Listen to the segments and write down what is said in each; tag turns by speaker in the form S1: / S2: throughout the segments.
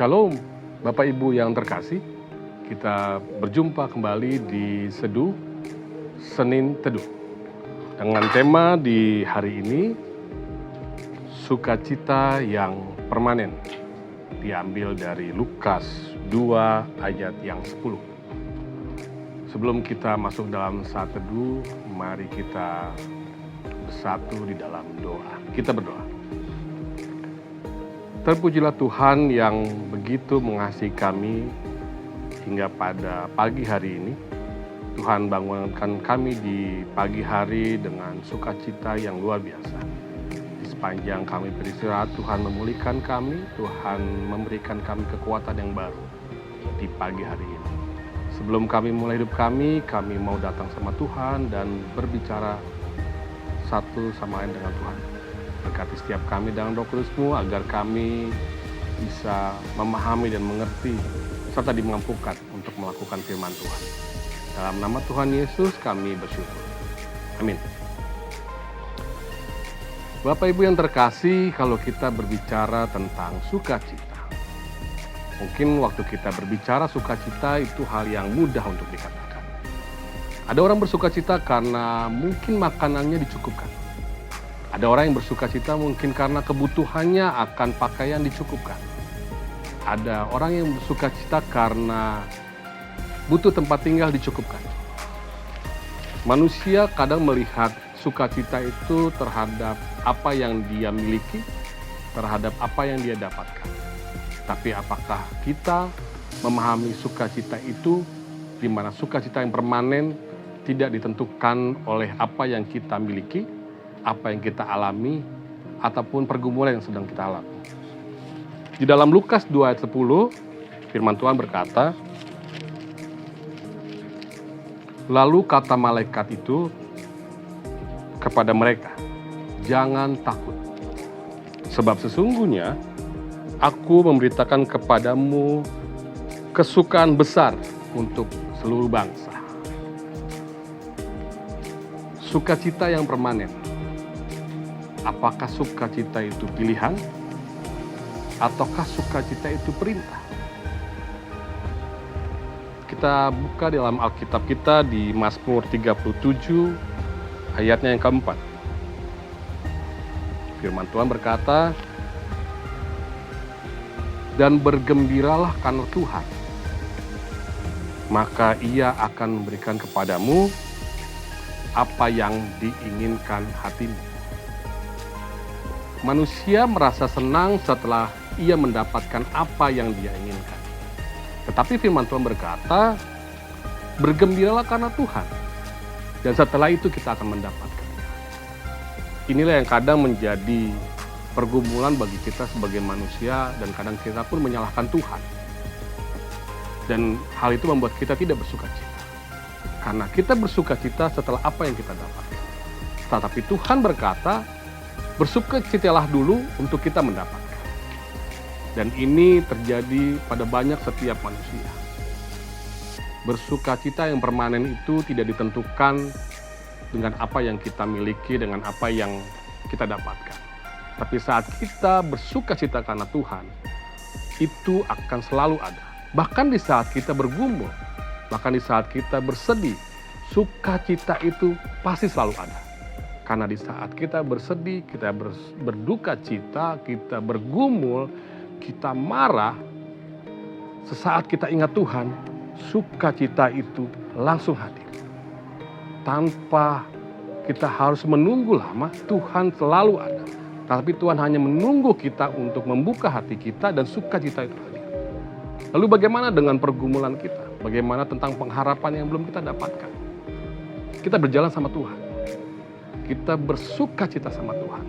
S1: Shalom, Bapak Ibu yang terkasih. Kita berjumpa kembali di Seduh Senin Teduh. Dengan tema di hari ini, sukacita yang permanen. Diambil dari Lukas 2 ayat yang 10. Sebelum kita masuk dalam saat teduh, mari kita bersatu di dalam doa. Kita berdoa. Terpujilah Tuhan yang begitu mengasihi kami hingga pada pagi hari ini. Tuhan bangunkan kami di pagi hari dengan sukacita yang luar biasa. Di sepanjang kami beristirahat, Tuhan memulihkan kami, Tuhan memberikan kami kekuatan yang baru di pagi hari ini. Sebelum kami mulai hidup kami mau datang sama Tuhan dan berbicara satu sama lain dengan Tuhan. Berkati setiap kami dengan Roh Kudus-Mu agar kami bisa memahami dan mengerti serta dimampukan untuk melakukan firman Tuhan. Dalam nama Tuhan Yesus kami bersyukur. Amin. Bapak Ibu yang terkasih, kalau kita berbicara tentang sukacita, mungkin waktu kita berbicara sukacita itu hal yang mudah untuk dikatakan. Ada orang bersukacita karena mungkin makanannya dicukupkan. Ada orang yang bersukacita mungkin karena kebutuhannya akan pakaian dicukupkan. Ada orang yang bersukacita karena butuh tempat tinggal dicukupkan. Manusia kadang melihat sukacita itu terhadap apa yang dia miliki, terhadap apa yang dia dapatkan. Tapi apakah kita memahami sukacita itu, di mana sukacita yang permanen tidak ditentukan oleh apa yang kita miliki, apa yang kita alami, ataupun pergumulan yang sedang kita alami. Di dalam Lukas 2 ayat 10, firman Tuhan berkata, lalu kata malaikat itu kepada mereka, jangan takut, sebab sesungguhnya aku memberitakan kepadamu kesukaan besar untuk seluruh bangsa. Sukacita yang permanen. Apakah sukacita itu pilihan? Ataukah sukacita itu perintah? Kita buka dalam Alkitab kita di Mazmur 37 ayatnya yang keempat. Firman Tuhan berkata, dan bergembiralah karena Tuhan, maka Ia akan memberikan kepadamu apa yang diinginkan hatimu. Manusia merasa senang setelah ia mendapatkan apa yang dia inginkan. Tetapi firman Tuhan berkata, bergembiralah karena Tuhan. Dan setelah itu kita akan mendapatkannya. Inilah yang kadang menjadi pergumulan bagi kita sebagai manusia, dan kadang kita pun menyalahkan Tuhan. Dan hal itu membuat kita tidak bersukacita. Karena kita bersukacita setelah apa yang kita dapatkan. Tetapi Tuhan berkata, bersukacitalah dulu untuk kita mendapatkan. Dan ini terjadi pada banyak setiap manusia. Bersukacita yang permanen itu tidak ditentukan dengan apa yang kita miliki, dengan apa yang kita dapatkan. Tapi saat kita bersukacita karena Tuhan, itu akan selalu ada. Bahkan di saat kita bergumul, bahkan di saat kita bersedih, sukacita itu pasti selalu ada. Karena di saat kita bersedih, kita berduka cita, kita bergumul, kita marah, sesaat kita ingat Tuhan, sukacita itu langsung hadir. Tanpa kita harus menunggu lama, Tuhan selalu ada. Tapi Tuhan hanya menunggu kita untuk membuka hati kita dan sukacita itu hadir. Lalu bagaimana dengan pergumulan kita? Bagaimana tentang pengharapan yang belum kita dapatkan? Kita berjalan sama Tuhan. Kita bersukacita sama Tuhan.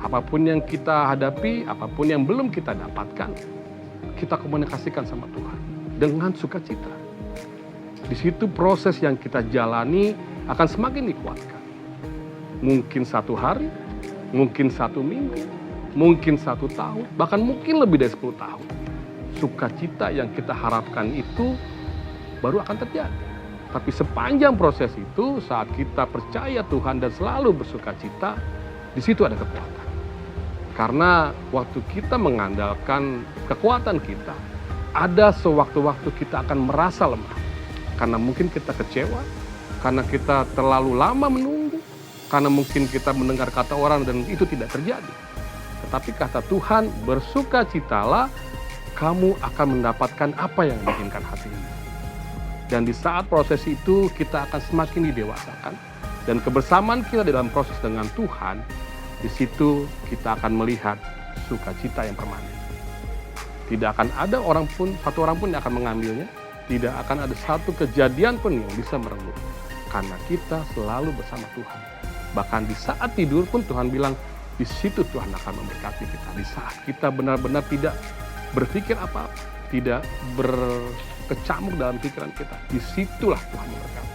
S1: Apapun yang kita hadapi, apapun yang belum kita dapatkan, kita komunikasikan sama Tuhan dengan sukacita. Di situ proses yang kita jalani akan semakin dikuatkan. Mungkin 1 hari, mungkin 1 minggu, mungkin 1 tahun, bahkan mungkin lebih dari 10 tahun. Sukacita yang kita harapkan itu baru akan terjadi. Tapi sepanjang proses itu, saat kita percaya Tuhan dan selalu bersukacita, di situ ada kekuatan. Karena waktu kita mengandalkan kekuatan kita, ada sewaktu-waktu kita akan merasa lemah. Karena mungkin kita kecewa, karena kita terlalu lama menunggu, karena mungkin kita mendengar kata orang dan itu tidak terjadi. Tetapi kata Tuhan, bersukacitalah, kamu akan mendapatkan apa yang diinginkan hatimu. Dan di saat proses itu kita akan semakin didewasakan. Dan kebersamaan kita dalam proses dengan Tuhan, di situ kita akan melihat sukacita yang permanen. Tidak akan ada satu orang pun yang akan mengambilnya. Tidak akan ada satu kejadian pun yang bisa merenggut. Karena kita selalu bersama Tuhan. Bahkan di saat tidur pun Tuhan bilang, di situ Tuhan akan memberkati kita. Di saat kita benar-benar tidak berpikir apa-apa, tidak berkecamuk dalam pikiran kita, disitulah Tuhan memberkati.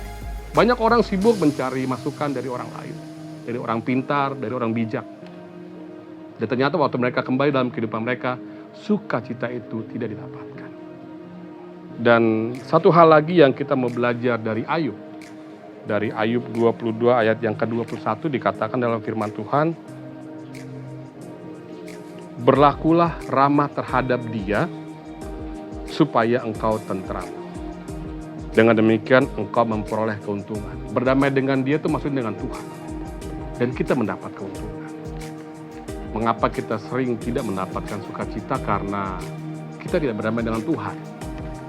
S1: Banyak orang sibuk mencari masukan dari orang lain, dari orang pintar, dari orang bijak. Dan ternyata waktu mereka kembali dalam kehidupan mereka, sukacita itu tidak didapatkan. Dan satu hal lagi yang kita mau belajar dari Ayub. Dari Ayub 22 ayat yang ke-21 dikatakan dalam firman Tuhan, berlakulah ramah terhadap dia, supaya engkau tentram. Dengan demikian engkau memperoleh keuntungan. Berdamai dengan dia itu maksudnya dengan Tuhan. Dan kita mendapat keuntungan. Mengapa kita sering tidak mendapatkan sukacita? Karena kita tidak berdamai dengan Tuhan.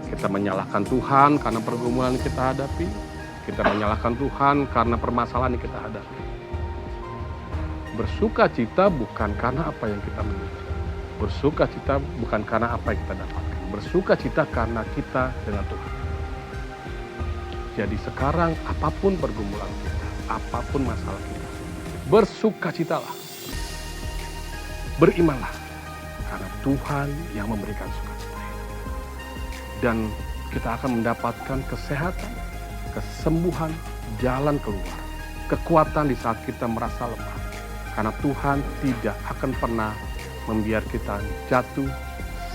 S1: Kita menyalahkan Tuhan karena pergumulan yang kita hadapi. Kita menyalahkan Tuhan karena permasalahan yang kita hadapi. Bersukacita bukan karena apa yang kita miliki. Bersukacita bukan karena apa yang kita dapatkan. Bersukacita karena kita dengan Tuhan. Jadi sekarang apapun pergumulan kita, apapun masalah kita, bersukacitalah. Berimanlah. Karena Tuhan yang memberikan sukacita. Dan kita akan mendapatkan kesehatan, kesembuhan, jalan keluar. Kekuatan di saat kita merasa lemah. Karena Tuhan tidak akan pernah membiar kita jatuh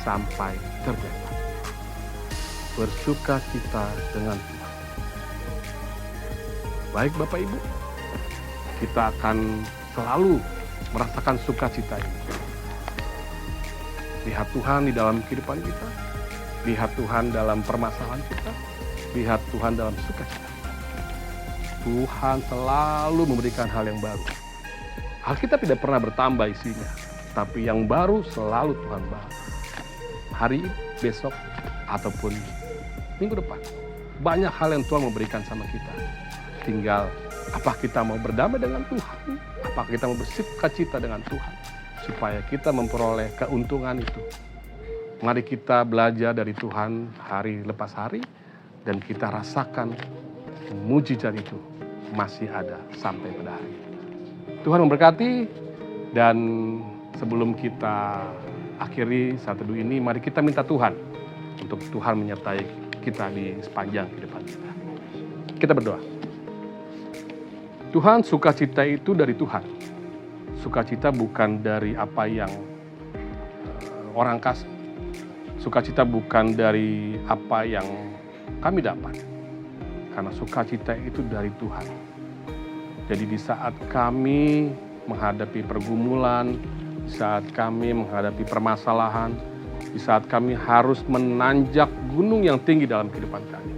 S1: sampai terjatuh. Bersukacita dengan Tuhan. Baik Bapak Ibu, kita akan selalu merasakan sukacita ini. Lihat Tuhan di dalam kehidupan kita. Lihat Tuhan dalam permasalahan kita. Lihat Tuhan dalam sukacita. Tuhan selalu memberikan hal yang baru. Alkitab tidak pernah bertambah isinya. Tapi yang baru selalu Tuhan bahas. Hari besok ataupun minggu depan. Banyak hal yang Tuhan memberikan sama kita. Tinggal apa kita mau berdamai dengan Tuhan? Apa kita mau bersukacita dengan Tuhan? Supaya kita memperoleh keuntungan itu. Mari kita belajar dari Tuhan hari lepas hari. Dan kita rasakan mujizat itu masih ada sampai pada hari ini. Tuhan memberkati. Dan sebelum kita akhiri saat teduh ini, mari kita minta Tuhan untuk Tuhan menyertai kita di sepanjang kehidupan kita. Kita berdoa. Tuhan, sukacita itu dari Tuhan. Sukacita bukan dari apa yang orang kasih. Sukacita bukan dari apa yang kami dapat. Karena sukacita itu dari Tuhan. Jadi di saat kami menghadapi pergumulan, di saat kami menghadapi permasalahan, di saat kami harus menanjak gunung yang tinggi dalam kehidupan kami.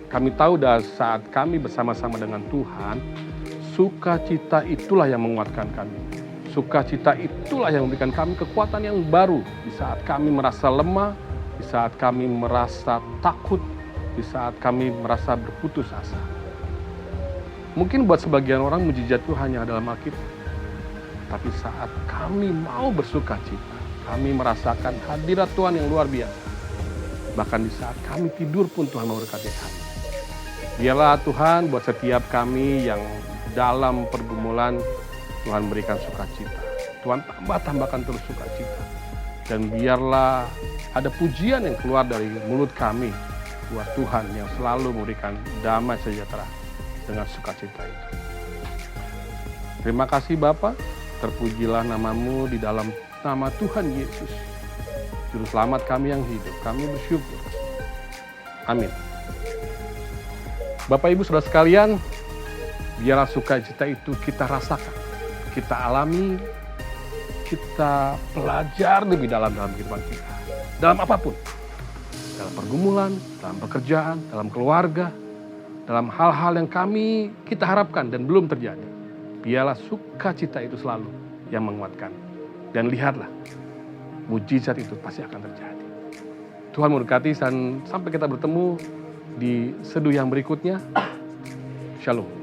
S1: Kami tahu dari saat kami bersama-sama dengan Tuhan, sukacita itulah yang menguatkan kami. Sukacita itulah yang memberikan kami kekuatan yang baru di saat kami merasa lemah, di saat kami merasa takut, di saat kami merasa berputus asa. Mungkin buat sebagian orang mujizat itu hanya dalam Alkitab. Tapi saat kami mau bersukacita, kami merasakan hadirat Tuhan yang luar biasa. Bahkan di saat kami tidur pun Tuhan memberkati kami. Biarlah Tuhan buat setiap kami yang dalam pergumulan, Tuhan berikan sukacita. Tuhan tambahkan terus sukacita. Dan biarlah ada pujian yang keluar dari mulut kami buat Tuhan yang selalu memberikan damai sejahtera dengan sukacita itu. Terima kasih Bapa. Terpujilah namamu di dalam nama Tuhan Yesus. Juru selamat kami yang hidup. Kami bersyukur. Amin. Bapak Ibu Saudara sekalian, biarlah sukacita itu kita rasakan. Kita alami. kita belajar lebih dalam kehidupan kita. Dalam apapun. Dalam pergumulan, dalam pekerjaan, dalam keluarga, dalam hal-hal yang kita harapkan dan belum terjadi. Biarlah sukacita itu selalu yang menguatkan. Dan lihatlah, mujizat itu pasti akan terjadi. Tuhan memberkati dan sampai kita bertemu di seduh yang berikutnya. Shalom.